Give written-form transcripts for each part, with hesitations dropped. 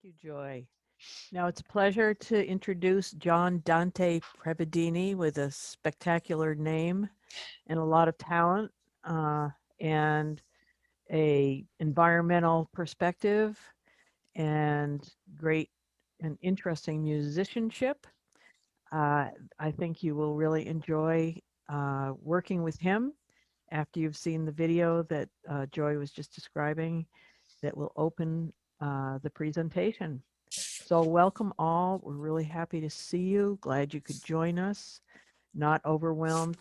you, Joy. Now it's a pleasure to introduce John Dante Prevedini with a spectacular name and a lot of talent and a environmental perspective and great and interesting musicianship. Uh, I think you will really enjoy working with him after you've seen the video that Joy was just describing that will open the presentation. So welcome all. We're really happy to see you. Glad you could join us. Not overwhelmed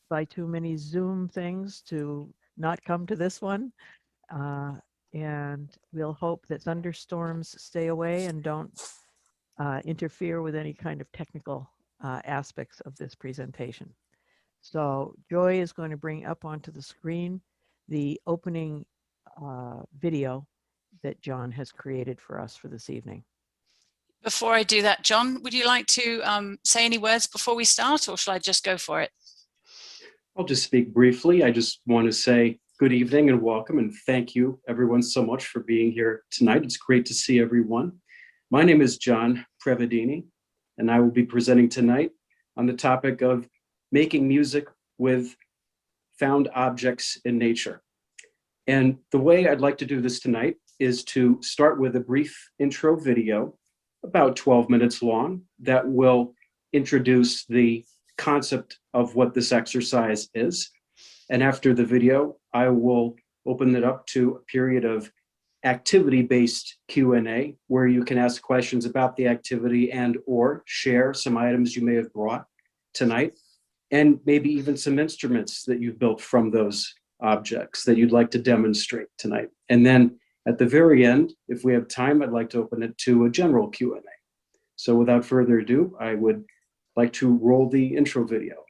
by too many Zoom things to not come to this one. Uh, and we'll hope that thunderstorms stay away and don't interfere with any kind of technical aspects of this presentation. So Joy is going to bring up onto the screen the opening video that John has created for us for this evening. Before I do that, John, would you like to say any words before we start, or shall I just go for it? I'll just speak briefly. I just want to say good evening and welcome, and thank you everyone so much for being here tonight. It's great to see everyone. My name is John Prevedini, and I will be presenting tonight on the topic of making music with found objects in nature. And the way I'd like to do this tonight is to start with a brief intro video, about 12 minutes long, that will introduce the concept of what this exercise is. And after the video, I will open it up to a period of activity-based Q&A, where you can ask questions about the activity and or share some items you may have brought tonight, and maybe even some instruments that you've built from those objects that you'd like to demonstrate tonight. And then at the very end, if we have time, I'd like to open it to a general Q&A. So without further ado, I would like to roll the intro video.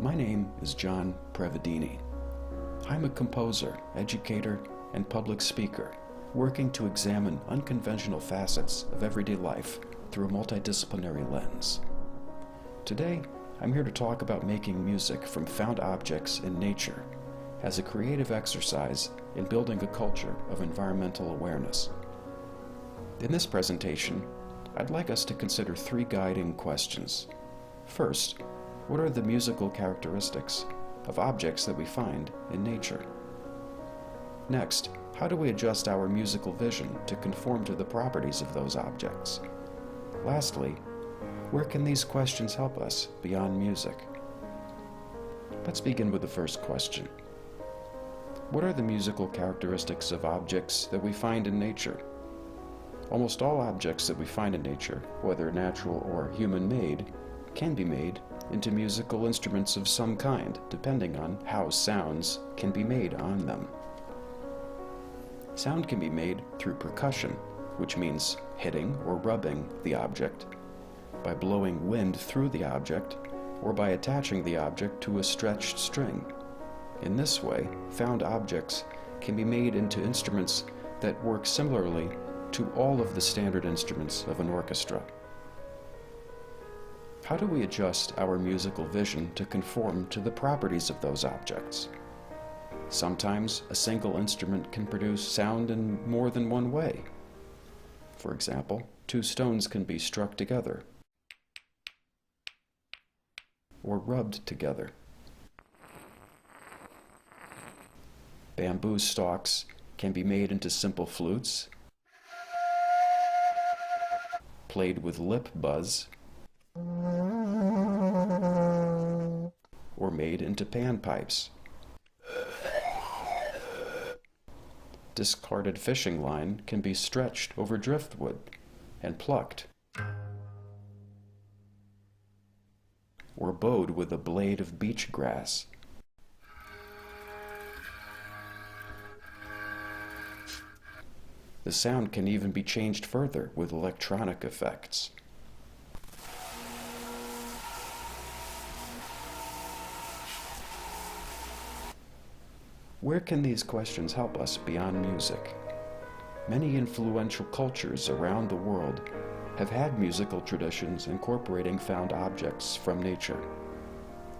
My name is John Prevedini. I'm a composer, educator, and public speaker, working to examine unconventional facets of everyday life through a multidisciplinary lens. Today, I'm here to talk about making music from found objects in nature as a creative exercise in building a culture of environmental awareness. In this presentation, I'd like us to consider three guiding questions. First, what are the musical characteristics of objects that we find in nature? Next, how do we adjust our musical vision to conform to the properties of those objects? Lastly, where can these questions help us beyond music? Let's begin with the first question. What are the musical characteristics of objects that we find in nature? Almost all objects that we find in nature, whether natural or human-made, can be made into musical instruments of some kind, depending on how sounds can be made on them. Sound can be made through percussion, which means hitting or rubbing the object, by blowing wind through the object, or by attaching the object to a stretched string. In this way, found objects can be made into instruments that work similarly to all of the standard instruments of an orchestra. How do we adjust our musical vision to conform to the properties of those objects? Sometimes a single instrument can produce sound in more than one way. For example, two stones can be struck together or rubbed together. Bamboo stalks can be made into simple flutes, played with lip buzz, or made into panpipes. Discarded fishing line can be stretched over driftwood and plucked, or bowed with a blade of beach grass. The sound can even be changed further with electronic effects. Where can these questions help us beyond music? Many influential cultures around the world have had musical traditions incorporating found objects from nature.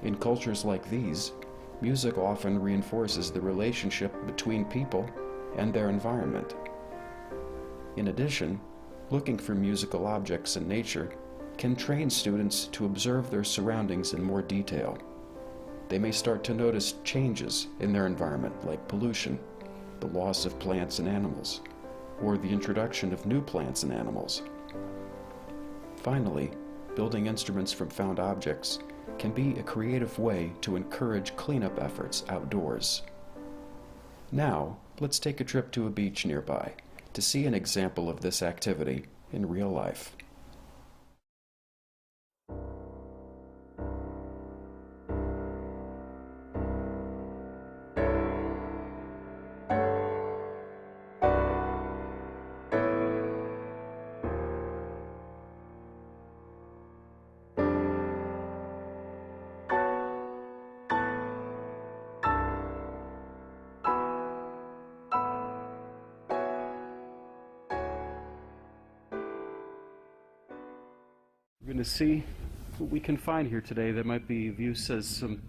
In cultures like these, music often reinforces the relationship between people and their environment. In addition, looking for musical objects in nature can train students to observe their surroundings in more detail. They may start to notice changes in their environment, like pollution, the loss of plants and animals, or the introduction of new plants and animals. Finally, building instruments from found objects can be a creative way to encourage cleanup efforts outdoors. Now, let's take a trip to a beach nearby to see an example of this activity in real life. We're going to see what we can find here today that might be of use as some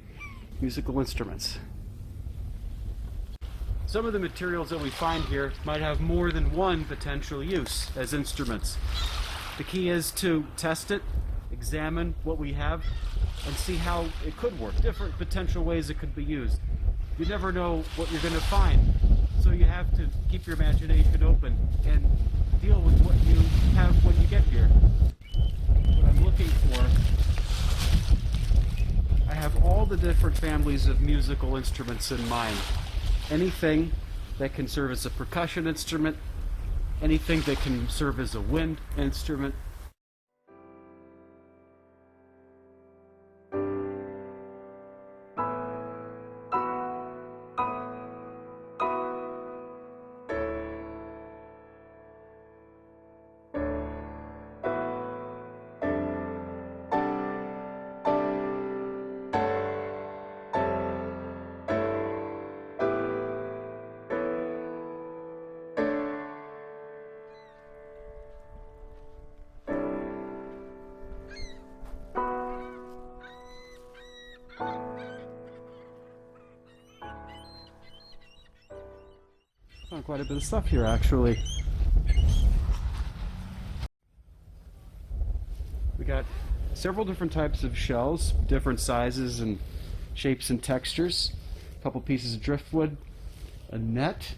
musical instruments. Some of the materials that we find here might have more than one potential use as instruments. The key is to test it, examine what we have, and see how it could work. Different potential ways it could be used. You never know what you're going to find, so you have to keep your imagination open and deal with what you have when you get here. What I'm looking for, I have all the different families of musical instruments in mind. Anything that can serve as a percussion instrument, anything that can serve as a wind instrument. Found quite a bit of stuff here, actually. We got several different types of shells, different sizes and shapes and textures. A couple pieces of driftwood, a net,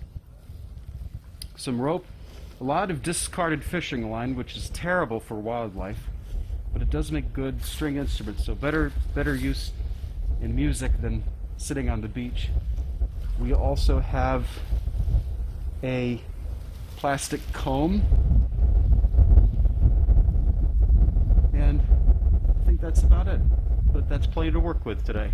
some rope, a lot of discarded fishing line, which is terrible for wildlife, but it does make good string instruments, so better use in music than sitting on the beach. We also have a plastic comb, and I think that's about it, but that's plenty to work with today.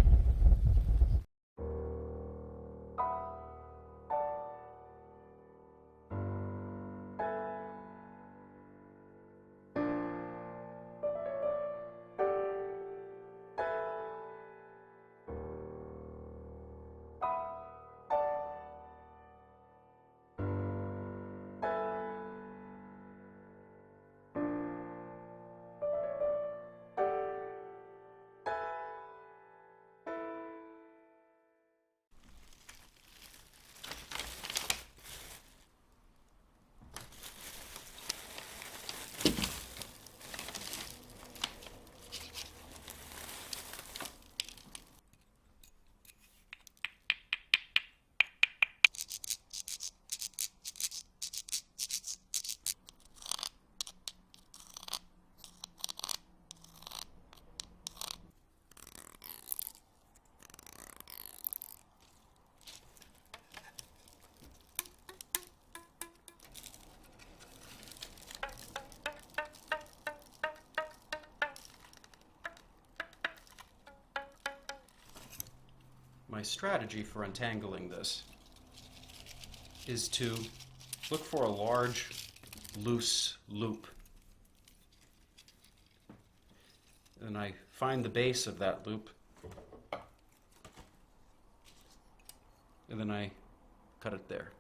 My strategy for untangling this is to look for a large, loose loop. And I find the base of that loop, and then I cut it there.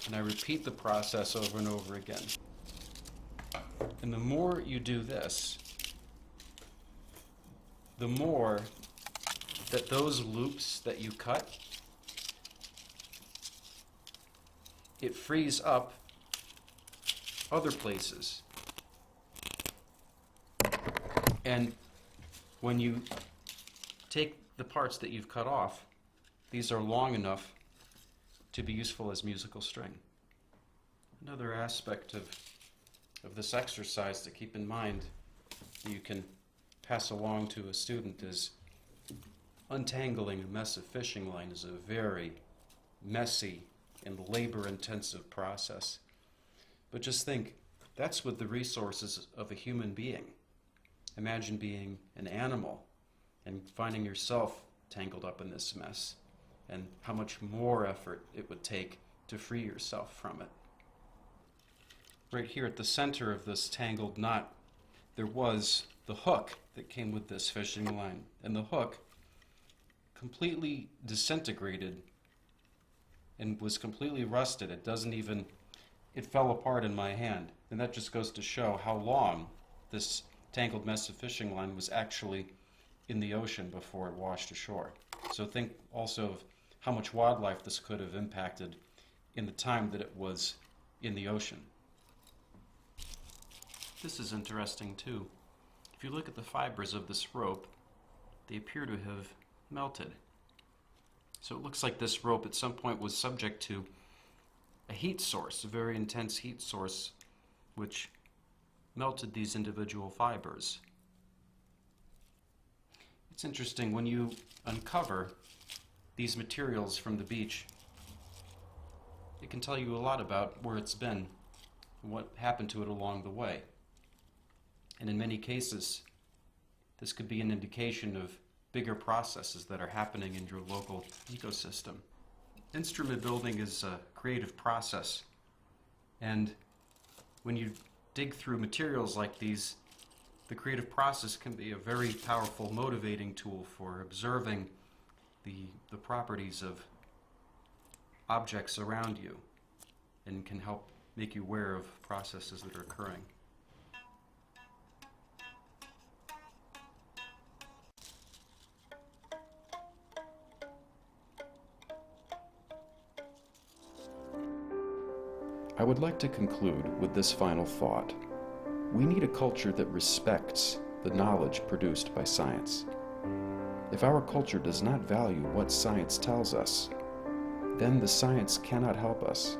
And I repeat the process over and over again. And the more you do this, the more that those loops that you cut, it frees up other places. And when you take the parts that you've cut off, these are long enough to be useful as musical string. Another aspect of this exercise to keep in mind that you can pass along to a student is untangling a mess of fishing line is a very messy and labor-intensive process. But just think, that's with the resources of a human being. Imagine being an animal and finding yourself tangled up in this mess, and how much more effort it would take to free yourself from it. Right here at the center of this tangled knot, there was the hook that came with this fishing line, and the hook completely disintegrated and was completely rusted. It fell apart in my hand, and that just goes to show how long this tangled mess of fishing line was actually in the ocean before it washed ashore. So think also of how much wildlife this could have impacted in the time that it was in the ocean. This is interesting too. If you look at the fibers of this rope, they appear to have melted. So it looks like this rope at some point was subject to a heat source, a very intense heat source, which melted these individual fibers. It's interesting, when you uncover these materials from the beach, it can tell you a lot about where it's been and what happened to it along the way. And in many cases, this could be an indication of bigger processes that are happening in your local ecosystem. Instrument building is a creative process, and when you dig through materials like these, the creative process can be a very powerful motivating tool for observing the properties of objects around you, and can help make you aware of processes that are occurring. I would like to conclude with this final thought. We need a culture that respects the knowledge produced by science. If our culture does not value what science tells us, then the science cannot help us.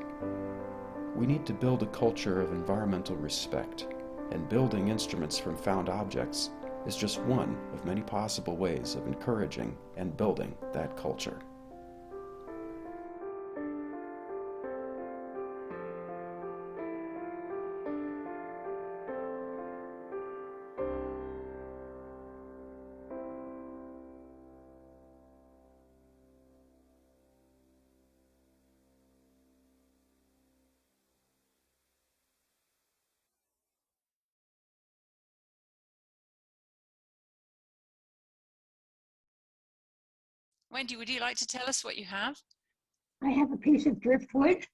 We need to build a culture of environmental respect, and building instruments from found objects is just one of many possible ways of encouraging and building that culture. Wendy, would you like to tell us what you have? I have a piece of driftwood,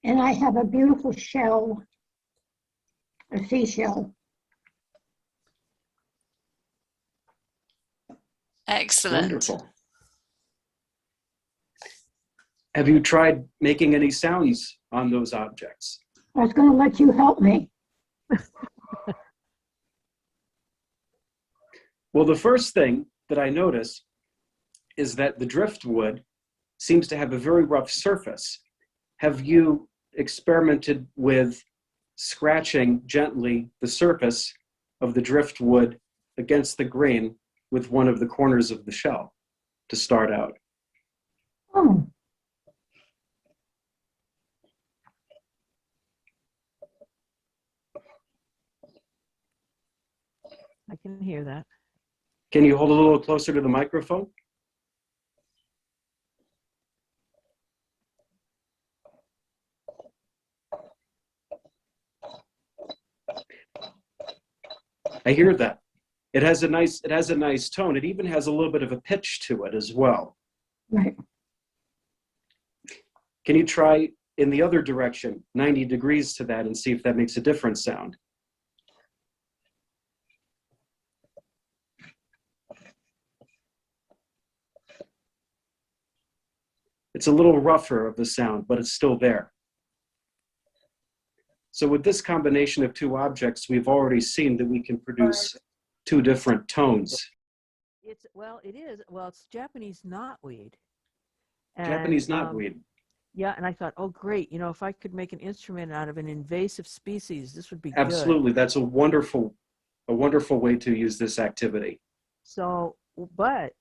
and I have a beautiful shell, a seashell. Excellent. Wonderful. Have you tried making any sounds on those objects? I was going to let you help me. Well, the first thing that I notice is that the driftwood seems to have a very rough surface. Have you experimented with scratching gently the surface of the driftwood against the grain with one of the corners of the shell to start out? Oh, I can hear that. Can you hold a little closer to the microphone? I hear that. It has a nice tone. It even has a little bit of a pitch to it as well. Right. Can you try in the other direction, 90 degrees to that, and see if that makes a different sound? It's a little rougher of the sound, but it's still there. So with this combination of two objects, we've already seen that we can produce two different tones. It is. Well, it's Japanese knotweed. Japanese knotweed. Yeah, and I thought, oh, great. You know, if I could make an instrument out of an invasive species, this would be good. Absolutely. That's a wonderful way to use this activity. So, but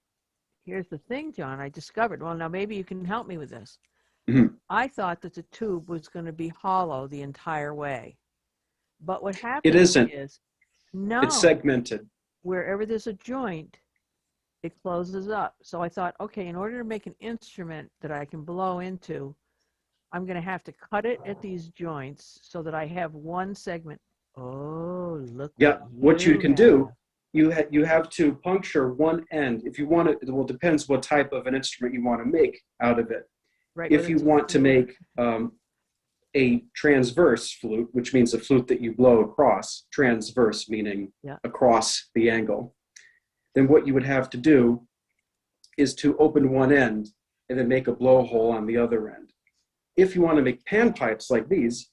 here's the thing, John, I discovered, well, now maybe you can help me with this. Mhm. I thought that the tube was going to be hollow the entire way. But what It happens isn't. is, no, It's segmented. wherever there's a joint, it closes up. So I thought, okay, in order to make an instrument that I can blow into, I'm going to have to cut it at these joints so that I have one segment. Oh, look. Yeah, what you can have. do, you have to puncture one end. If you want it, well, it depends what type of an instrument you want to make out of it. Right, If whether you it's a want to flute make a transverse flute, which means a flute that you blow across, transverse meaning Yeah. across the angle, then what you would have to do is to open one end and then make a blowhole on the other end. If you want to make panpipes like these,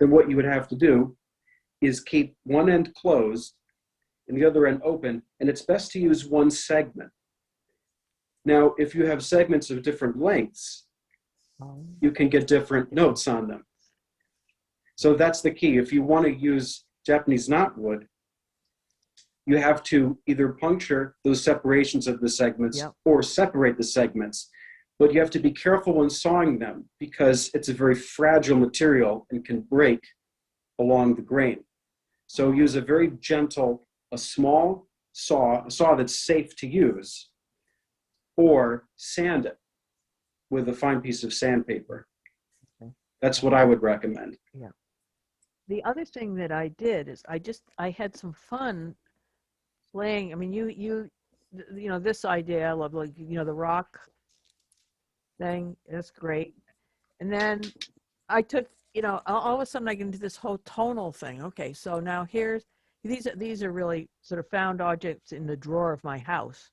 then what you would have to do is keep one end closed and the other end open, and it's best to use one segment. Now, if you have segments of different lengths, Oh. you can get different notes on them. So that's the key. If you want to use Japanese knotwood, you have to either puncture those separations of the segments Yep. or separate the segments. But you have to be careful when sawing them because it's a very fragile material and can break along the grain. So use a very gentle, a small saw, a saw that's safe to use, or sand it with a fine piece of sandpaper. Okay. That's what I would recommend. The other thing that I did is I had some fun playing. I mean, you know, this idea, I love, like, you know, the rock thing, that's great. And then I took, you know, all of a sudden I get into this whole tonal thing. Okay, so now these are really sort of found objects in the drawer of my house.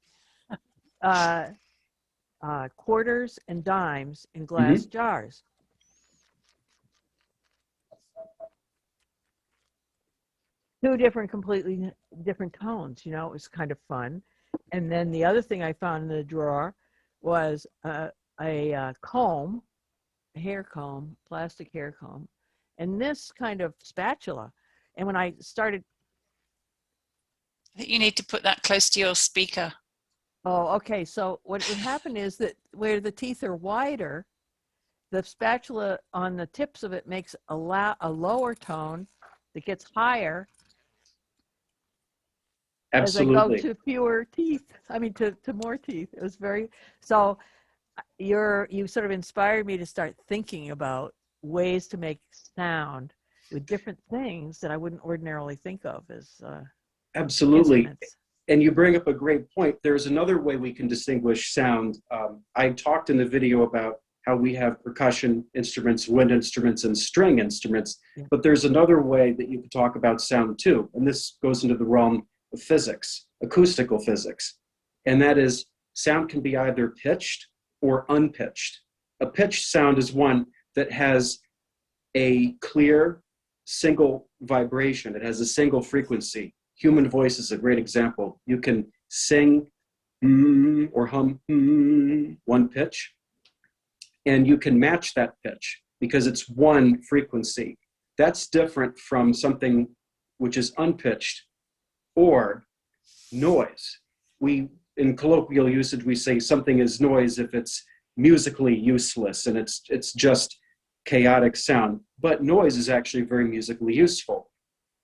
Quarters and dimes in glass jars. Two completely different tones, you know, it was kind of fun. And then the other thing I found in the drawer was a comb, a hair comb, plastic hair comb, and this kind of spatula. And when I started, I think you need to put that close to your speaker. oh, okay, so what would happen is that where the teeth are wider, the spatula on the tips of it makes a lower tone that gets higher Absolutely. as I go to fewer teeth. I mean, to more teeth. It was very, so you sort of inspired me to start thinking about ways to make sound with different things that I wouldn't ordinarily think of as Absolutely. instruments. And you bring up a great point. There's another way we can distinguish sound. I talked in the video about how we have percussion instruments, wind instruments, and string instruments, Yeah. but there's another way that you can talk about sound too. And this goes into the realm of physics, acoustical physics. And that is, sound can be either pitched or unpitched. A pitched sound is one that has a clear single vibration. It has a single frequency. Human voice is a great example. You can sing or hum one pitch, and you can match that pitch because it's one frequency. That's different from something which is unpitched or noise. In colloquial usage, we say something is noise if it's musically useless and it's just chaotic sound. But noise is actually very musically useful.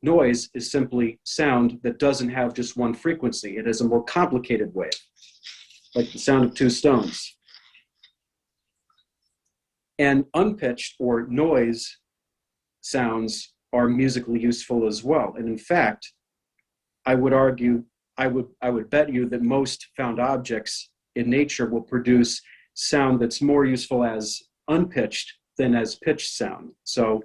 noise is simply sound that doesn't have just one frequency. It is a more complicated wave, like the sound of two stones. And unpitched or noise sounds are musically useful as well. And in fact, I would argue, I would bet you that most found objects in nature will produce sound that's more useful as unpitched than as pitched sound. So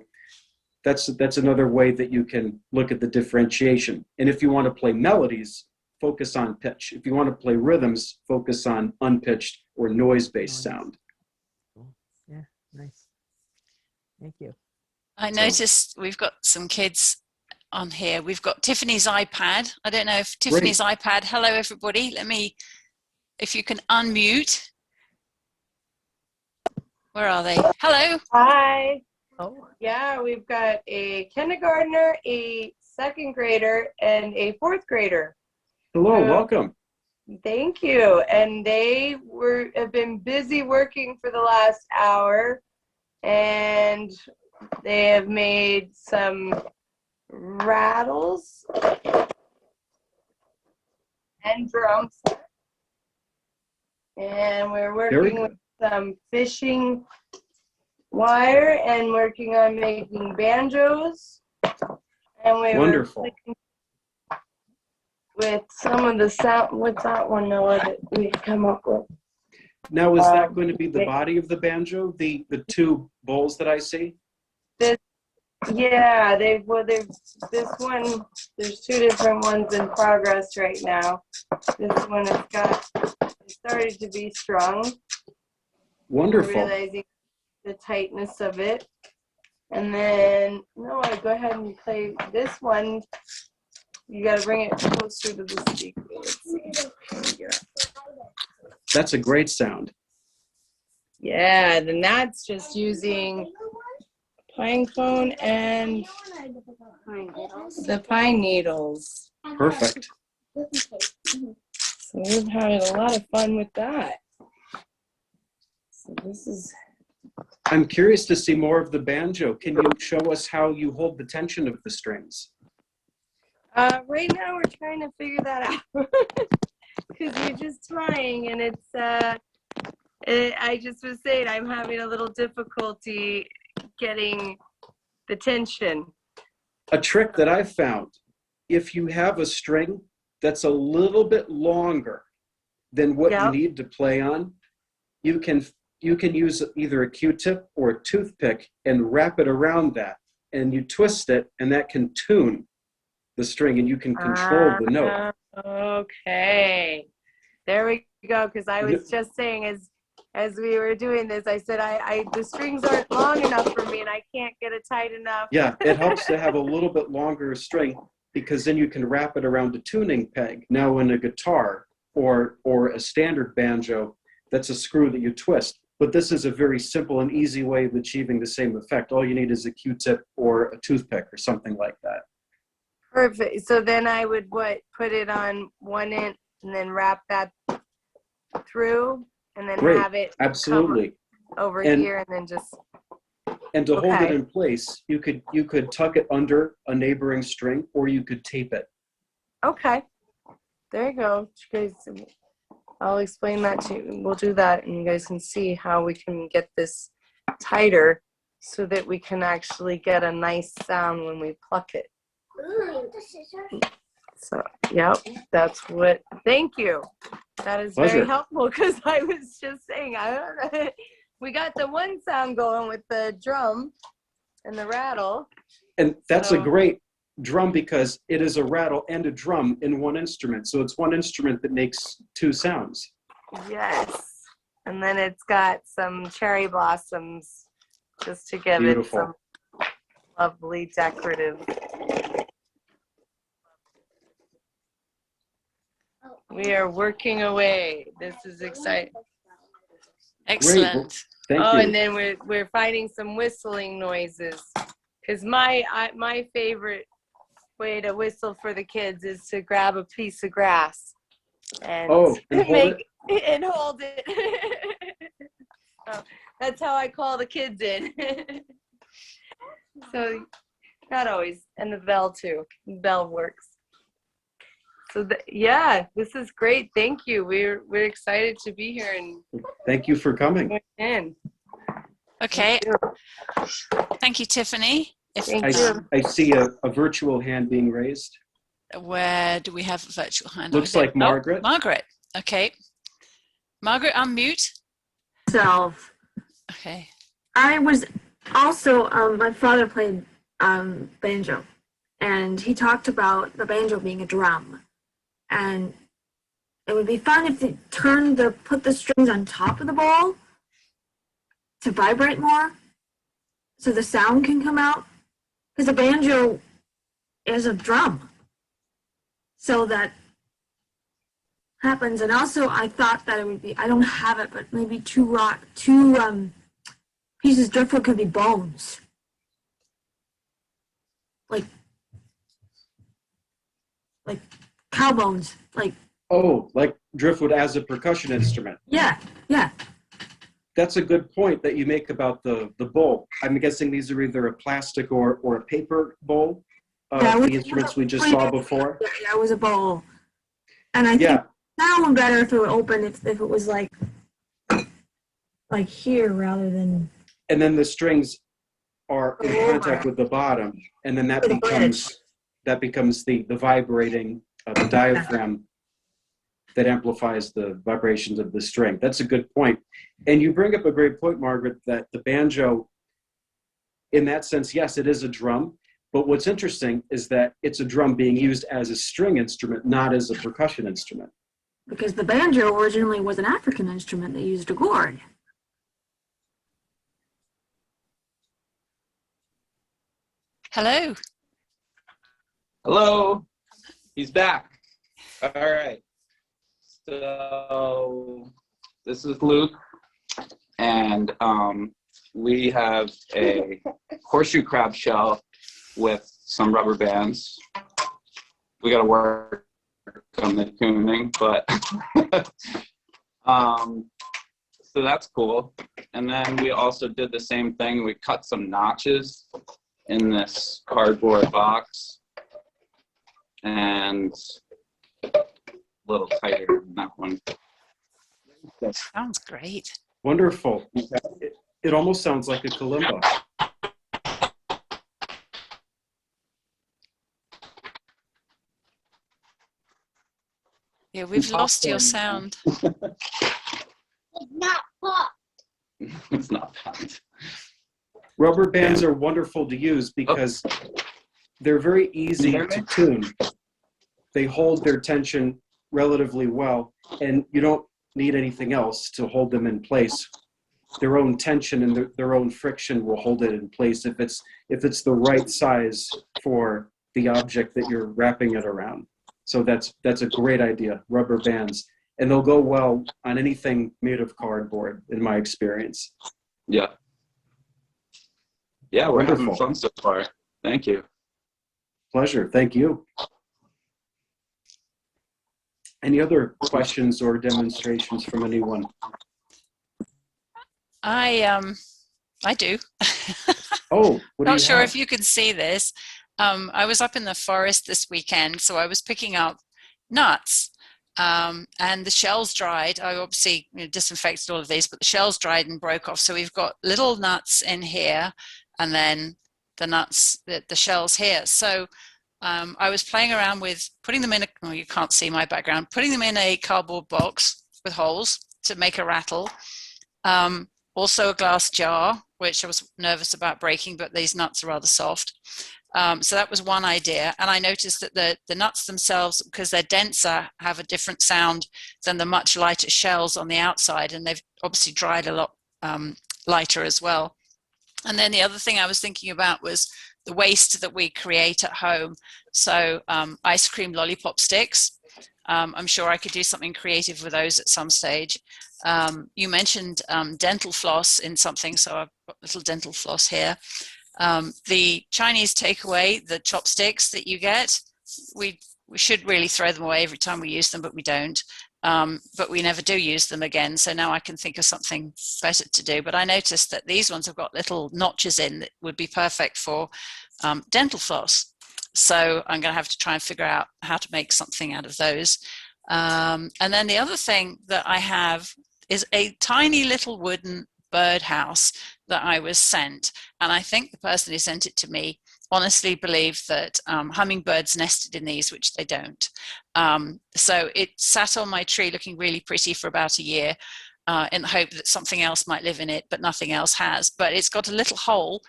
that's another way that you can look at the differentiation. And if you want to play melodies, focus on pitch. If you want to play rhythms, focus on unpitched or noise-based sound. Yeah, nice. Thank you. I noticed we've got some kids on here. We've got Tiffany's iPad. I don't know if Tiffany's iPad, hello everybody. If you can unmute. Where are they? Hello. Hi. Oh, Yeah, we've got a kindergartner, a second grader, and a fourth grader. Hello, welcome. Thank you. And they have been busy working for the last hour, and they have made some rattles and drums. And we're working with some fishing wire and working on making banjos. And we Wonderful. were with some of the sound. What's that one, Noah, that we come up with? Now, is that going to be the body of the banjo, the two bowls that I see? Yeah, this one, there's two different ones in progress right now. This one it started to be strung. Wonderful. Realizing the tightness of it. And then, Noah, go ahead and play this one. You got to bring it closer to the speaker. Let's see. That's a great sound. Yeah, then that's just using pine cone and the pine needles. Perfect. So we've had a lot of fun with that. So this is. I'm curious to see more of the banjo. Can you show us how you hold the tension of the strings? Right now we're trying to figure that out because we're just trying, and I just was saying I'm having a little difficulty getting the tension. A trick that I've found, if you have a string that's a little bit longer than what you need to play on, you can use either a Q-tip or a toothpick and wrap it around that, and you twist it, and that can tune the string, and you can control the note. Okay, there we go. Because I was just saying, as we were doing this, I said the strings aren't long enough for me, and I can't get it tight enough. Yeah, it helps to have a little bit longer string, because then you can wrap it around a tuning peg. Now, in a guitar or a standard banjo, that's a screw that you twist. But this is a very simple and easy way of achieving the same effect. All you need is a Q-tip or a toothpick or something like that. Perfect. So then I would put it on one end and then wrap that through, and then have it absolutely over here, and then just. And to hold it in place, you could tuck it under a neighboring string, or you could tape it. Okay. There you go. You guys, I'll explain that to you. We'll do that, and you guys can see how we can get this tighter so that we can actually get a nice sound when we pluck it. So, yep, that's what. Thank you. That is very helpful, because I was just saying, we got the one sound going with the drum and the rattle. And that's a great drum, because it is a rattle and a drum in one instrument. So it's one instrument that makes two sounds. Yes. And then it's got some cherry blossoms just to give it some lovely decorative. We are working away. This is exciting. Excellent. Thank you. And then we're finding some whistling noises, because my favorite way to whistle for the kids is to grab a piece of grass and hold it. So that's how I call the kids in. So Not always. And the bell too. The bell works. So yeah, this is great. Thank you. We're excited to be here and Thank you for coming. join in. Okay. Thank you. Thank you, Tiffany. Thank I, you. I see a virtual hand being raised. Where do we have a virtual hand? Looks like Margaret. Oh, Margaret. Okay. Margaret, unmute. Self. Okay. I was also, my father played banjo, and he talked about the banjo being a drum. And it would be fun if they put the strings on top of the bowl to vibrate more so the sound can come out. Because the banjo is a drum. So that happens. And also I thought that it would be, I don't have it, but maybe two pieces of driftwood could be bones. Like cow bones. Oh, like driftwood as a percussion instrument. Yeah. That's a good point that you make about the bowl. I'm guessing these are either a plastic or a paper bowl. Yeah, The instruments we just saw before. Yeah, it was a bowl. And I think Yeah, sound better if it were open, if it was like here rather than and then the strings are in contact with the bottom, and then that With the becomes the vibrating the diaphragm that amplifies the vibrations of the string. That's a good point. And you bring up a great point, Margaret, that the banjo, in that sense, yes, it is a drum. But what's interesting is that it's a drum being used as a string instrument, not as a percussion instrument. because the banjo originally was an African instrument that used a gourd. Hello. Hello, he's back. All right. So this is Luke, and we have a horseshoe crab shell with some rubber bands. We got to work on the tuning, but so that's cool. And then we also did the same thing. We cut some notches in this cardboard box, and a little tighter than that one. Sounds great. Wonderful. It almost sounds like a kalimba. Yeah, we've lost your sound. It's not hot. Rubber bands are wonderful to use because they're very easy to tune. They hold their tension relatively well, and you don't need anything else to hold them in place. Their own tension and their own friction will hold it in place if it's the right size for the object that you're wrapping it around. So that's a great idea, rubber bands. And they'll go well on anything made of cardboard, in my experience. Yeah. Yeah, we're having Wonderful. fun so far. Thank you. Pleasure. Thank you. Any other questions or demonstrations from anyone? I do. Oh, what do Not you sure have? if you can see this. I was up in the forest this weekend, so I was picking up nuts, and the shells dried. I obviously disinfected all of these, but the shells dried and broke off. So we've got little nuts in here, and then the nuts, the shells here. So I was playing around with putting them in oh, you can't see my background, putting them in a cardboard box with holes to make a rattle. Also a glass jar, which I was nervous about breaking, but these nuts are rather soft. So that was one idea. And I noticed that the nuts themselves, because they're denser, have a different sound than the much lighter shells on the outside. And they've obviously dried a lot lighter as well. And then the other thing I was thinking about was the waste that we create at home. So ice cream lollipop sticks. I'm sure I could do something creative with those at some stage. You mentioned dental floss in something, so I've got a little dental floss here. The Chinese takeaway, the chopsticks that you get, we should really throw them away every time we use them, but we don't. But we never do use them again, so now I can think of something better to do. But I noticed that these ones have got little notches in that would be perfect for dental floss. So I'm going to have to try and figure out how to make something out of those. And then the other thing that I have is a tiny little wooden birdhouse that I was sent. And I think the person who sent it to me honestly believed that hummingbirds nested in these, which they don't. So it sat on my tree looking really pretty for about a year in the hope that something else might live in it, but nothing else has. But it's got a little hole.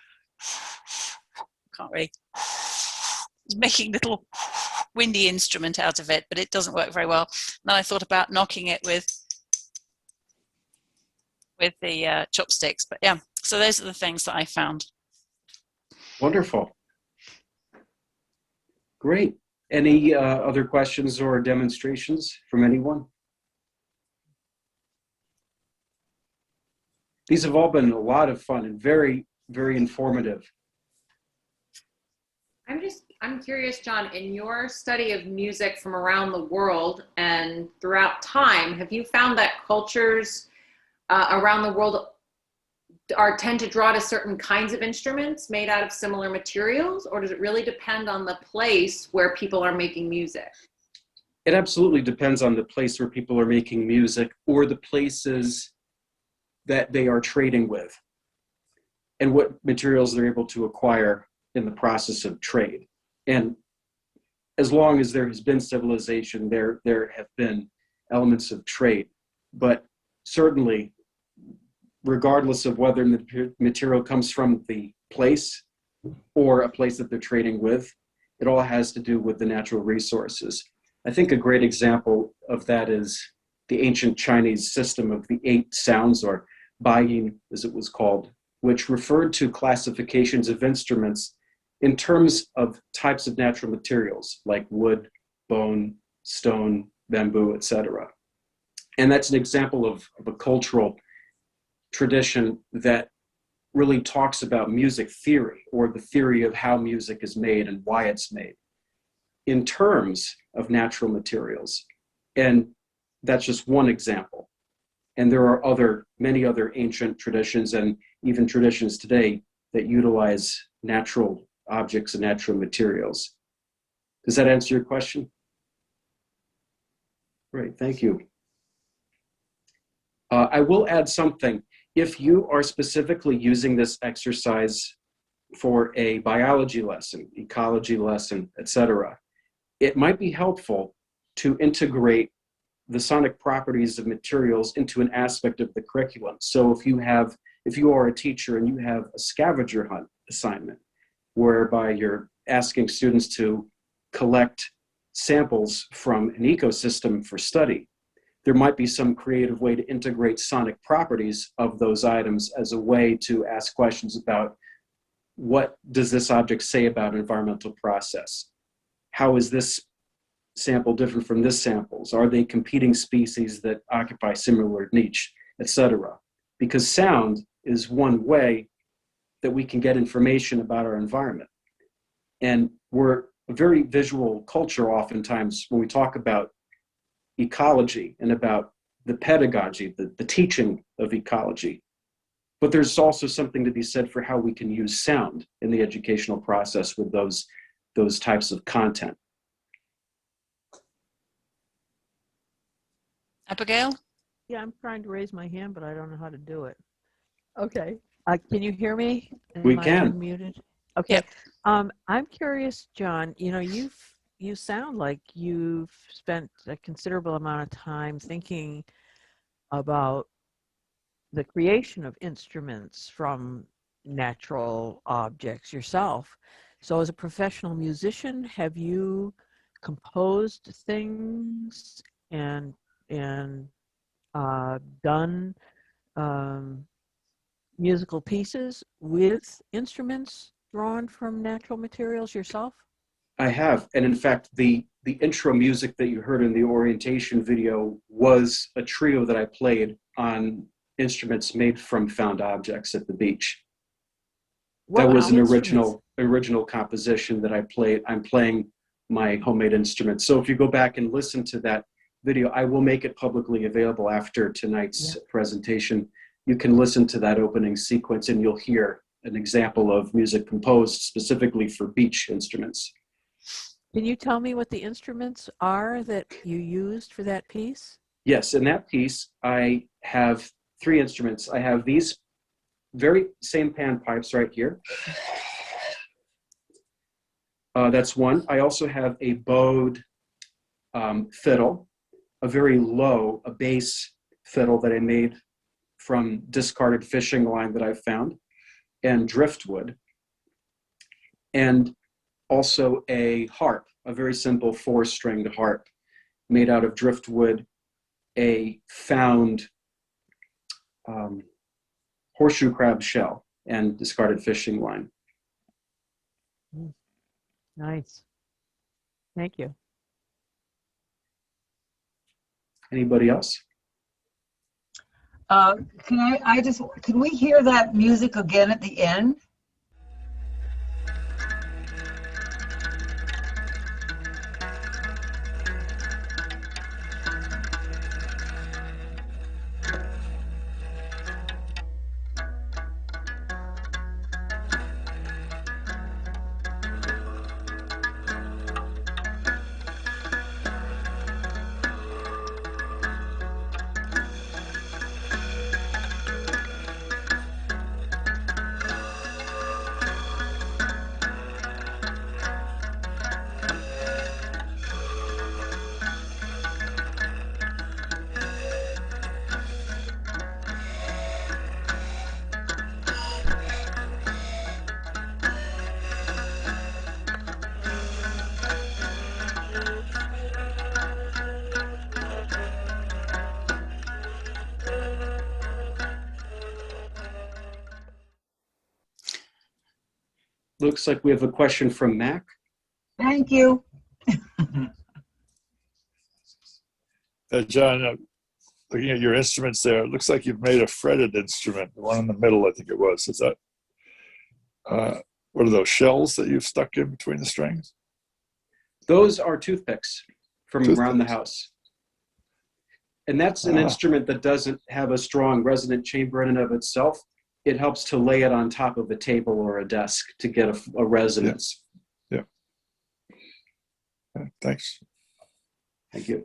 Can't really. It's making a little windy instrument out of it, but it doesn't work very well. And then I thought about knocking it with the chopsticks. But yeah, so those are the things that I found. Wonderful. Great. Any other questions or demonstrations from anyone? These have all been a lot of fun and very, very informative. I'm curious, John, in your study of music from around the world and throughout time, have you found that cultures around the world tend to draw to certain kinds of instruments made out of similar materials, or does it really depend on the place where people are making music? It absolutely depends on the place where people are making music or the places that they are trading with and what materials they're able to acquire in the process of trade. And as long as there has been civilization, there have been elements of trade. But certainly, regardless of whether the material comes from the place or a place that they're trading with, it all has to do with the natural resources. I think a great example of that is the ancient Chinese system of the 8 sounds, or baiyin as it was called, which referred to classifications of instruments in terms of types of natural materials like wood, bone, stone, bamboo, etc. And that's an example of a cultural tradition that really talks about music theory, or the theory of how music is made and why it's made, in terms of natural materials. And that's just one example. And there are many other ancient traditions and even traditions today that utilize natural objects and natural materials. Does that answer your question? Great, thank you. I will add something. If you are specifically using this exercise for a biology lesson, ecology lesson, etc., it might be helpful to integrate the sonic properties of materials into an aspect of the curriculum. So if you are a teacher and you have a scavenger hunt assignment, whereby you're asking students to collect samples from an ecosystem for study, there might be some creative way to integrate sonic properties of those items as a way to ask questions about what does this object say about an environmental process? How is this sample different from this samples? Are they competing species that occupy similar niche, etc.? Because sound is one way that we can get information about our environment. And we're a very visual culture oftentimes when we talk about ecology and about the pedagogy, the teaching of ecology. But there's also something to be said for how we can use sound in the educational process with those types of content. Abigail? Yeah, I'm trying to raise my hand, but I don't know how to do it. Okay. Can you hear me? We Am I can. unmuted? Okay. Yep. I'm curious, John, you sound like you've spent a considerable amount of time thinking about the creation of instruments from natural objects yourself. So as a professional musician, have you composed things and done musical pieces with instruments drawn from natural materials yourself? I have, and in fact, the intro music that you heard in the orientation video was a trio that I played on instruments made from found objects at the beach. That was an original composition that I played. I'm playing my homemade instruments. So if you go back and listen to that video, I will make it publicly available after tonight's presentation. You can listen to that opening sequence and you'll hear an example of music composed specifically for beach instruments. Can you tell me what the instruments are that you used for that piece? Yes, in that piece, I have 3 instruments. I have these very same panpipes right here. That's one. I also have a bowed fiddle, a very low, a bass fiddle that I made from discarded fishing line that I found, and driftwood, and also a harp, a very simple 4-stringed harp made out of driftwood, a found horseshoe crab shell, and discarded fishing line. Nice. Thank you. Anybody else? Can we hear that music again at the end? Looks like we have a question from Mac. Thank you. John, looking at your instruments there, it looks like you've made a fretted instrument, the one in the middle, I think it was. Is that, what are those shells that you've stuck in between the strings? Those are toothpicks from around the house. And that's an instrument that doesn't have a strong resonant chamber in and of itself. It helps to lay it on top of a table or a desk to get a resonance. Yeah. Thanks. Thank you.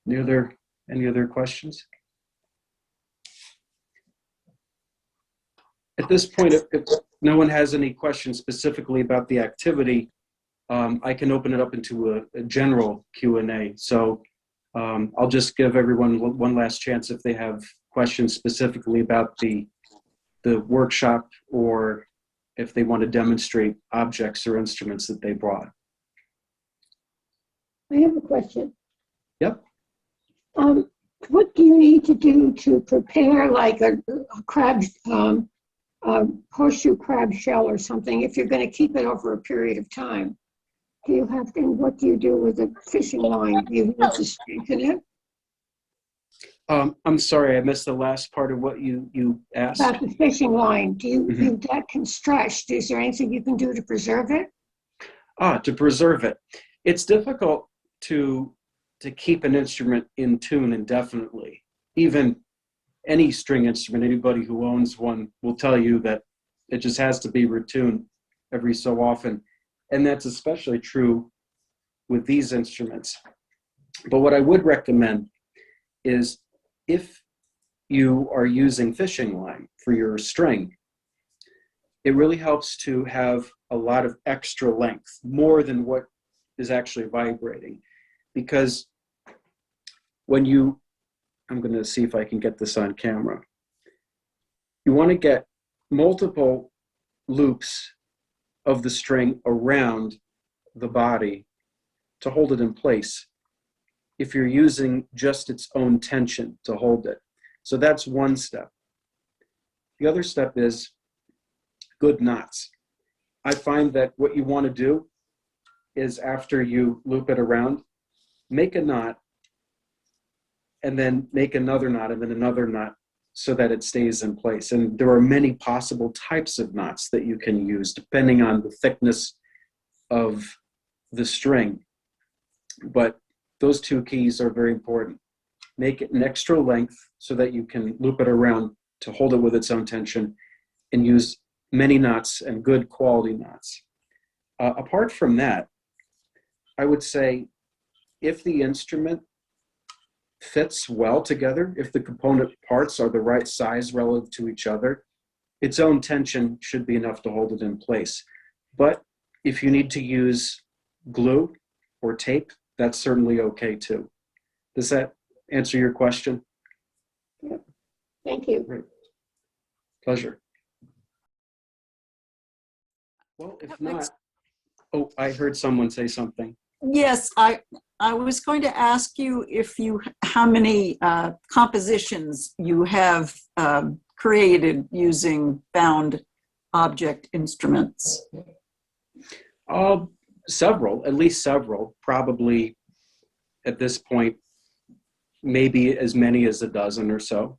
Any other questions? At this point, if no one has any questions specifically about the activity, I can open it up into a general Q&A. So I'll just give everyone one last chance if they have questions specifically about the workshop, or if they want to demonstrate objects or instruments that they brought. I have a question. Yep. What do you need to do to prepare like a crab, horseshoe crab shell or something if you're going to keep it over a period of time? Do you have to, what do you do with the fishing line? Do you need to strengthen it? I'm sorry, I missed the last part of what you asked. About the fishing line. Do you, that can stretch. Is there anything you can do to preserve it? To preserve it. It's difficult to keep an instrument in tune indefinitely. Even any string instrument, anybody who owns one will tell you that it just has to be retuned every so often. And that's especially true with these instruments. But what I would recommend is, if you are using fishing line for your string, it really helps to have a lot of extra length, more than what is actually vibrating. Because when I'm going to see if I can get this on camera. You want to get multiple loops of the string around the body to hold it in place, if you're using just its own tension to hold it. So that's one step. The other step is good knots. I find that what you want to do is, after you loop it around, make a knot, and then make another knot, and then another knot, so that it stays in place. And there are many possible types of knots that you can use depending on the thickness of the string. But those two keys are very important. Make it an extra length so that you can loop it around to hold it with its own tension and use many knots and good quality knots. Apart from that, I would say if the instrument fits well together, if the component parts are the right size relative to each other, its own tension should be enough to hold it in place. But if you need to use glue or tape, that's certainly okay too. Does that answer your question? Yeah. Thank you. Great. Pleasure. Well, if not, oh, I heard someone say something. Yes, I was going to ask you how many compositions you have created using found object instruments. Several, at least several, probably at this point, maybe as many as a dozen or so.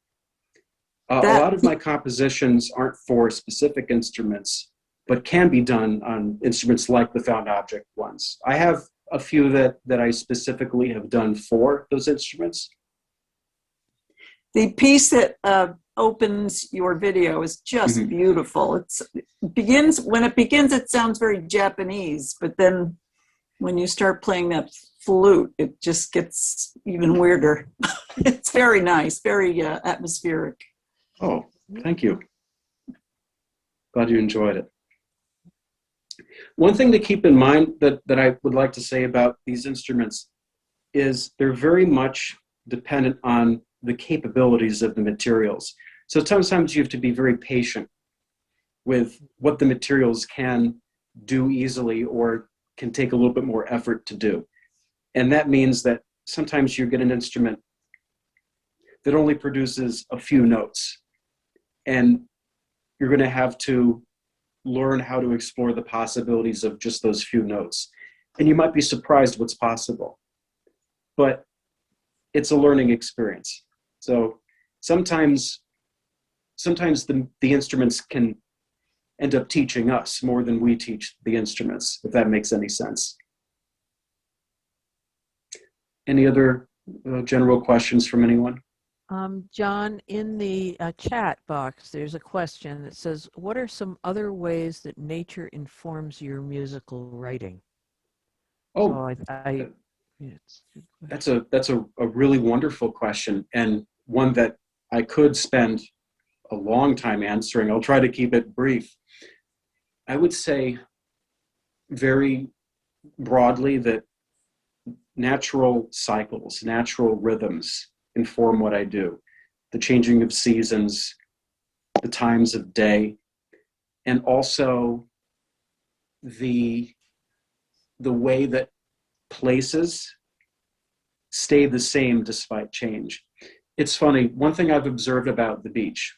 A lot of my compositions aren't for specific instruments, but can be done on instruments like the found object ones. I have a few that I specifically have done for those instruments. The piece that opens your video is just beautiful. When it begins, it sounds very Japanese, but then when you start playing that flute, it just gets even weirder. It's very nice, very atmospheric. Oh, thank you. Glad you enjoyed it. One thing to keep in mind that I would like to say about these instruments is they're very much dependent on the capabilities of the materials. So sometimes you have to be very patient with what the materials can do easily or can take a little bit more effort to do. And that means that sometimes you get an instrument that only produces a few notes, and you're going to have to learn how to explore the possibilities of just those few notes. And you might be surprised what's possible, but it's a learning experience. So sometimes the instruments can end up teaching us more than we teach the instruments, if that makes any sense. Any other general questions from anyone? John, in the chat box, there's a question that says, what are some other ways that nature informs your musical writing? Oh, So that's a really wonderful question, and one that I could spend a long time answering. I'll try to keep it brief. I would say very broadly that natural cycles, natural rhythms inform what I do. The changing of seasons, the times of day, and also the way that places stay the same despite change. It's funny, one thing I've observed about the beach,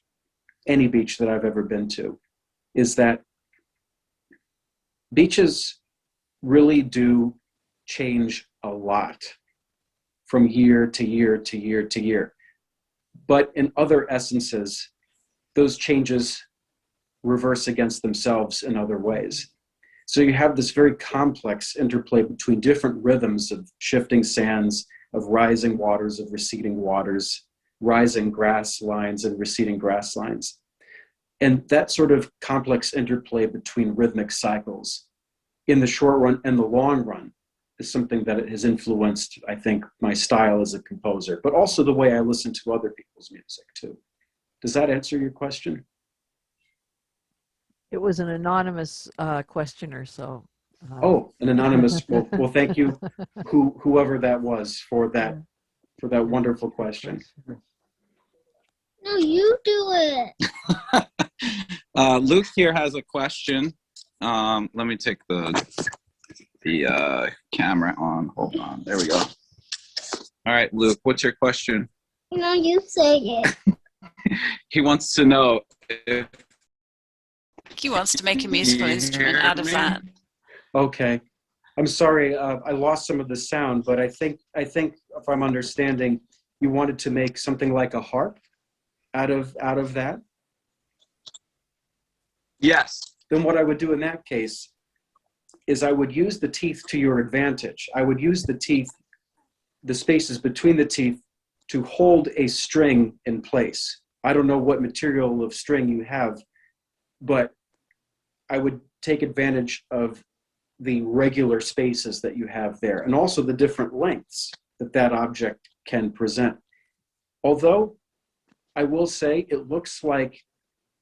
any beach that I've ever been to, is that beaches really do change a lot from year to year to year to year. But in other essences, those changes reverse against themselves in other ways. So you have this very complex interplay between different rhythms of shifting sands, of rising waters, of receding waters, rising grass lines and receding grass lines. And that sort of complex interplay between rhythmic cycles in the short run and the long run is something that has influenced, I think, my style as a composer, but also the way I listen to other people's music too. Does that answer your question? it was an anonymous questioner, so. Oh, an anonymous. Well, thank you, whoever that was, for that wonderful question. No, you do it. Luke here has a question. Let me take the camera on. Hold on. There we go. All right, Luke, what's your question? No, you say it. He wants to know if He wants to make a musical instrument out of that. Okay. I'm sorry, I lost some of the sound, but I think if I'm understanding, you wanted to make something like a harp out of that? Yes. Then what I would do in that case is I would use the teeth to your advantage. I would use the teeth, the spaces between the teeth, to hold a string in place I don't know what material of string you have, but I would take advantage of the regular spaces that you have there, and also the different lengths that that object can present. Although I will say it looks like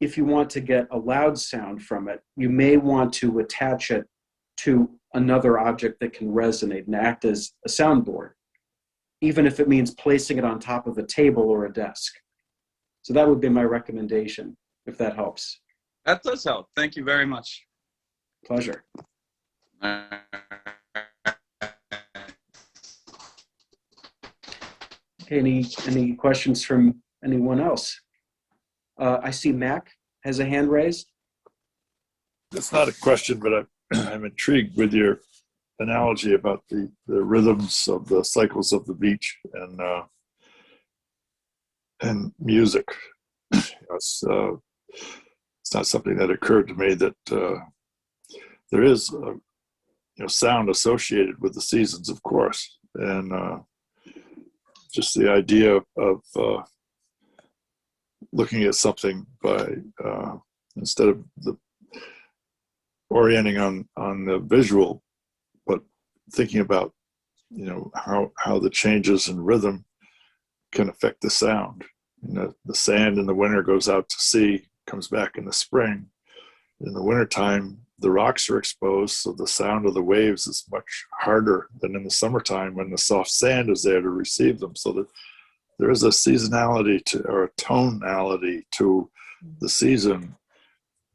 if you want to get a loud sound from it, you may want to attach it to another object that can resonate and act as a soundboard, even if it means placing it on top of a table or a desk. So that would be my recommendation, if that helps. That does help. Thank you very much. Pleasure. Okay, any questions from anyone else? I see Mac has a hand raised. It's not a question, but I'm intrigued with your analogy about the rhythms of the cycles of the beach and music. It's not something that occurred to me that there is sound associated with the seasons, of course, and just the idea of looking at something by instead of orienting on the visual, but thinking about how the changes in rhythm can affect the sound. The sand in the winter goes out to sea, comes back in the spring. In the wintertime, the rocks are exposed, so the sound of the waves is much harder than in the summertime when the soft sand is there to receive them. So that there is a seasonality or a tonality to the season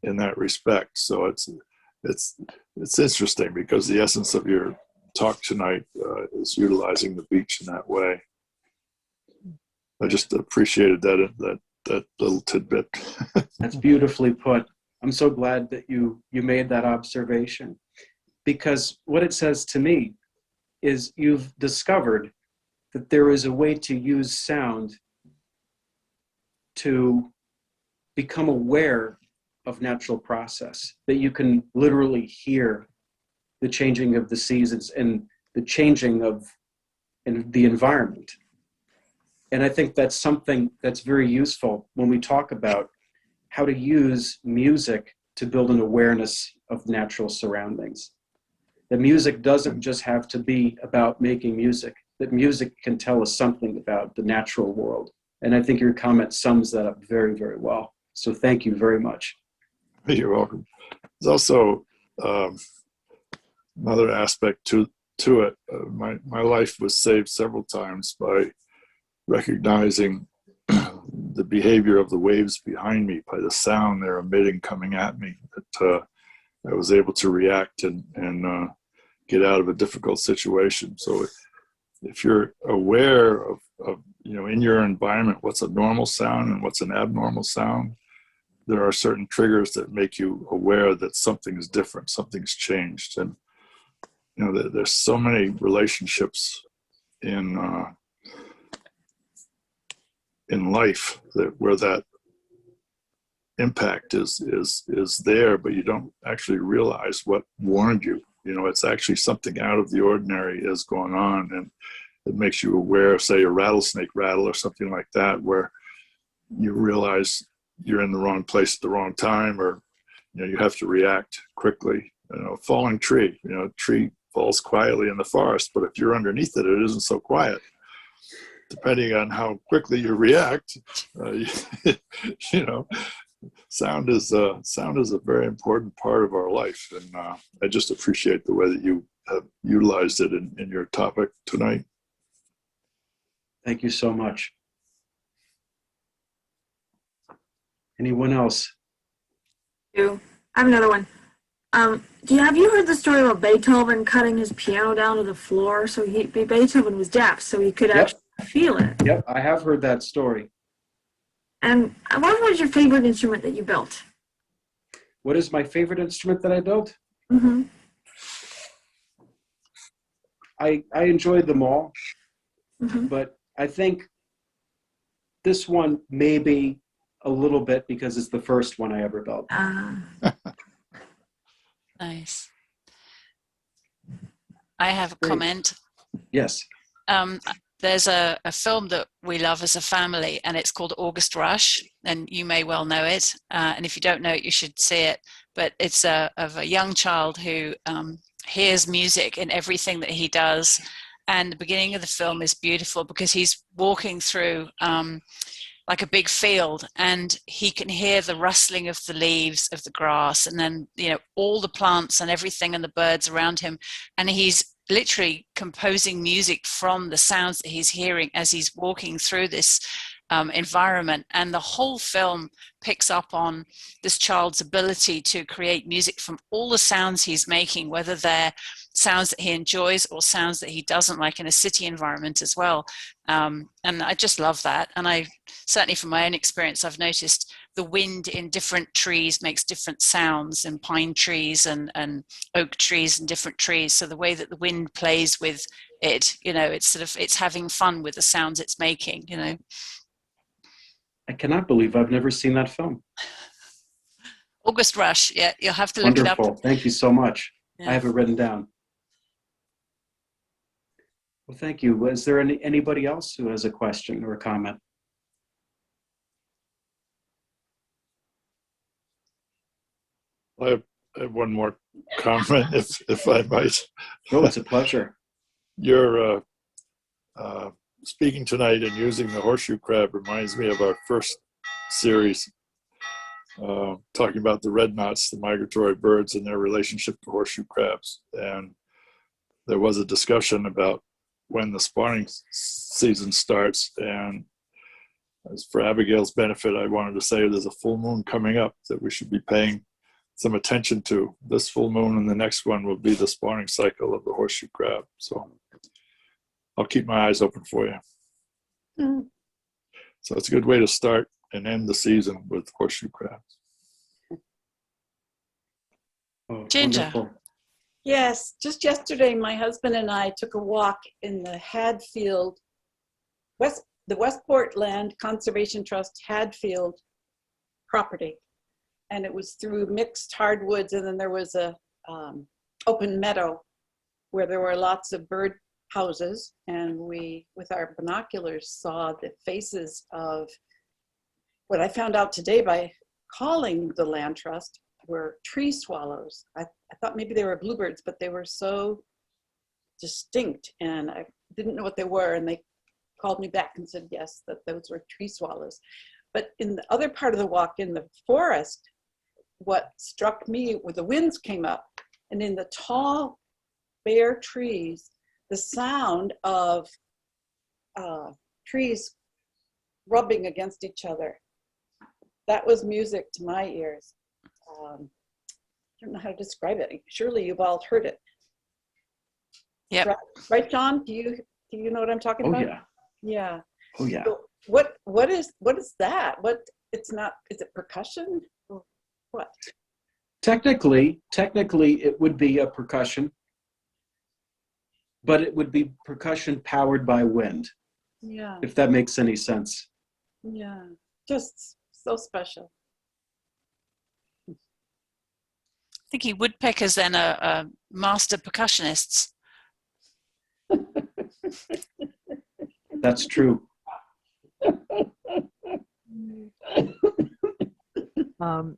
in that respect. So it's interesting because the essence of your talk tonight is utilizing the beach in that way. I just appreciated that little tidbit. That's beautifully put. I'm so glad that you made that observation, because what it says to me is you've discovered that there is a way to use sound to become aware of natural process, that you can literally hear the changing of the seasons and the changing of the environment. And I think that's something that's very useful when we talk about how to use music to build an awareness of natural surroundings. That music doesn't just have to be about making music, that music can tell us something about the natural world. And I think your comment sums that up very, very well. So thank you very much. You're welcome. There's also another aspect to it. My life was saved several times by recognizing the behavior of the waves behind me, by the sound they're emitting coming at me, that I was able to react and get out of a difficult situation. So if you're aware of in your environment what's a normal sound and what's an abnormal sound, there are certain triggers that make you aware that something is different, something's changed. And there's so many relationships in life where that impact is there, but you don't actually realize what warned you. It's actually something out of the ordinary is going on, and it makes you aware of, say, a rattlesnake rattle or something like that, where you realize you're in the wrong place at the wrong time, or you have to react quickly. Falling tree, a tree falls quietly in the forest, but if you're underneath it, it isn't so quiet. Depending on how quickly you react, sound is a very important part of our life, and I just appreciate the way that you have utilized it in your topic tonight. Thank you so much. Anyone else? I have another one. Have you heard the story about Beethoven cutting his piano down to the floor? So Beethoven was deaf, so he could actually feel it. Yep, I have heard that story. And what was your favorite instrument that you built? What is my favorite instrument that I built? Mm-hmm. I enjoyed them all, Mm-hmm. but I think this one maybe a little bit because it's the first one I ever built. Nice. I have a comment. Yes. there's a film that we love as a family, and it's called August Rush, and you may well know it. And if you don't know it, you should see it. But it's of a young child who hears music in everything that he does. And the beginning of the film is beautiful because he's walking through like a big field, and he can hear the rustling of the leaves of the grass, and then, you know, all the plants and everything and the birds around him. And he's literally composing music from the sounds that he's hearing as he's walking through this environment. And the whole film picks up on this child's ability to create music from all the sounds he's making, whether they're sounds that he enjoys or sounds that he doesn't, like in a city environment as well. And I just love that. And I certainly, from my own experience, I've noticed the wind in different trees makes different sounds, in pine trees and oak trees and different trees. So the way that the wind plays with it, you know, it's sort of, it's having fun with the sounds it's making, you know. I cannot believe I've never seen that film. August Rush, yeah, you'll have to look it up. Wonderful. Thank you so much. Yeah. I have it written down. Well, thank you. Is there anybody else who has a question or a comment? I have one more comment, if I might. Oh, it's a pleasure. Your speaking tonight and using the horseshoe crab reminds me of our first series, talking about the red knots, the migratory birds, and their relationship to horseshoe crabs. And there was a discussion about when the spawning season starts. And as for Abigail's benefit, I wanted to say there's a full moon coming up that we should be paying some attention to. This full moon and the next one will be the spawning cycle of the horseshoe crab. So I'll keep my eyes open for you. Mm. So it's a good way to start and end the season with horseshoe crabs. Oh, Ginger. wonderful. Yes, just yesterday, my husband and I took a walk in the Hadfield, the Westport Land Conservation Trust Hadfield property. And it was through mixed hardwoods, and then there was a open meadow where there were lots of bird houses, and we, with our binoculars, saw the faces of what I found out today by calling the land trust were tree swallows. I thought maybe they were bluebirds, but they were so distinct, and I didn't know what they were, and they called me back and said yes, that those were tree swallows. But in the other part of the walk in the forest, what struck me were the winds came up, and in the tall bare trees, the sound of trees rubbing against each other, that was music to my ears. I don't know how to describe it. Surely you've all heard it. Yep. Right, John? Do you know what I'm talking Oh, about? yeah. Yeah. Oh, yeah. So what is that? It's not, is it percussion? What? Technically, it would be a percussion, but it would be percussion powered by wind, Yeah. if that makes any sense. Yeah. Just so special. I think woodpeckers then are master percussionists. That's true.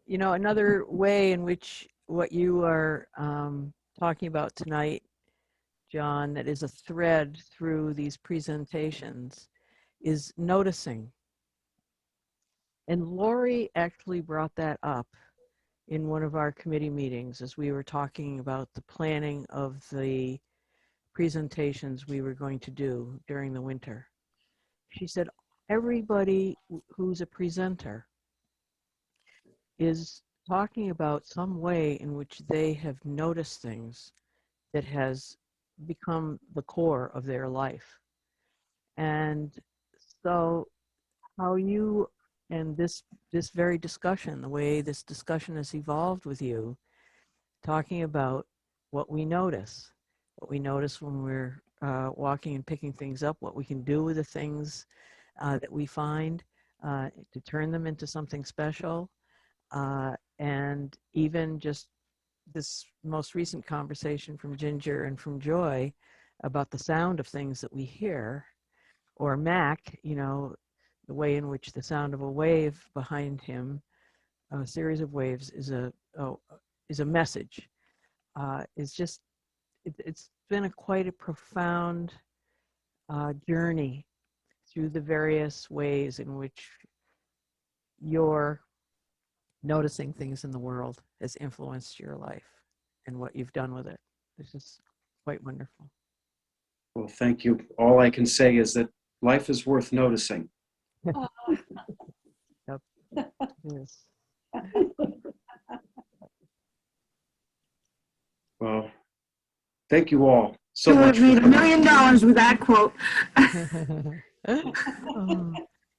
You know, another way in which what you are talking about tonight, John, that is a thread through these presentations is noticing. And Lori actually brought that up in one of our committee meetings as we were talking about the planning of the presentations we were going to do during the winter. She said, everybody who's a presenter is talking about some way in which they have noticed things that has become the core of their life. And so how you and this very discussion, the way this discussion has evolved with you, talking about what we notice when we're walking and picking things up, what we can do with the things that we find to turn them into something special. And even just this most recent conversation from Ginger and from Joy about the sound of things that we hear, or Mac, you know, the way in which the sound of a wave behind him, a series of waves, is a message. It's just, it's been quite a profound journey through the various ways in which your noticing things in the world has influenced your life and what you've done with it. This is quite wonderful. Well, thank you. All I can say is that life is worth noticing. Yep. Yes. Well, thank you all so You would much. have made $1 million with that quote.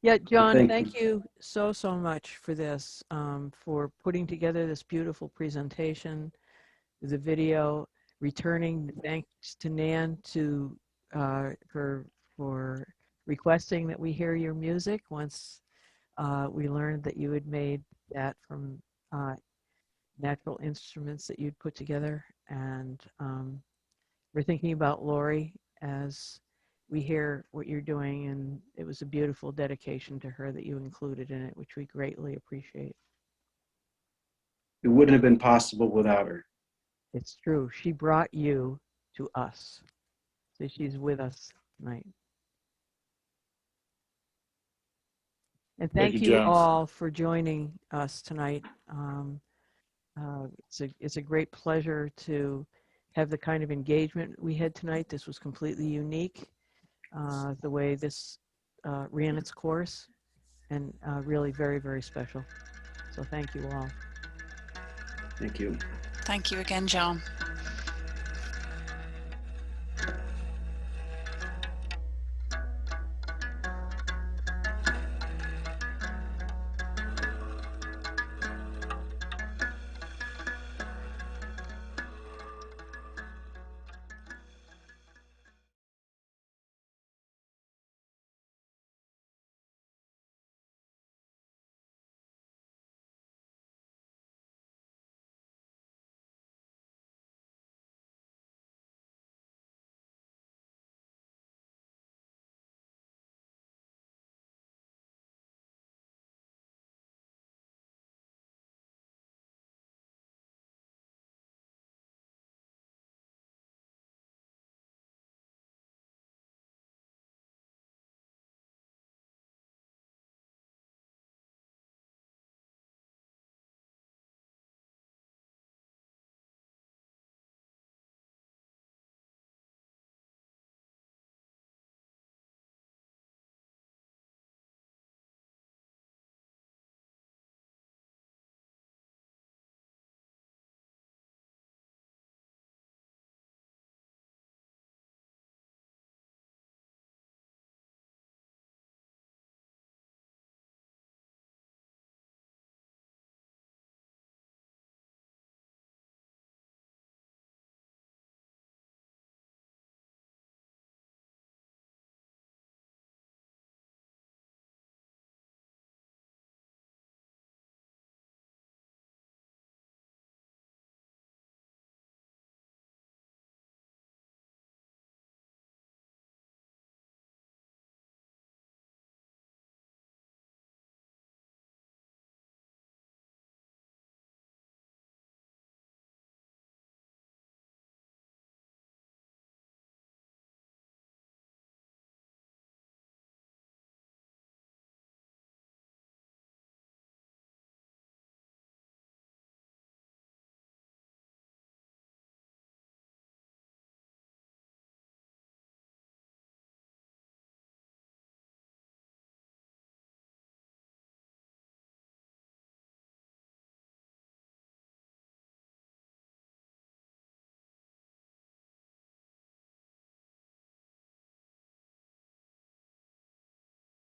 Yeah, John, Thank thank you so much for this, for putting together this beautiful presentation, the video, returning thanks to Nan for requesting that we hear your music once we learned that you had made that from natural instruments that you'd put together. And we're thinking about Lori as we hear what you're doing, and it was a beautiful dedication to her that you included in it, which we greatly appreciate. It wouldn't have been possible without her. It's true. She brought you to us. So she's with us tonight. And thank you John. all for joining us tonight. It's a great pleasure to have the kind of engagement we had tonight. This was completely unique, the way this ran its course, and really very, very special. So thank you all. Thank you. Thank you again, John.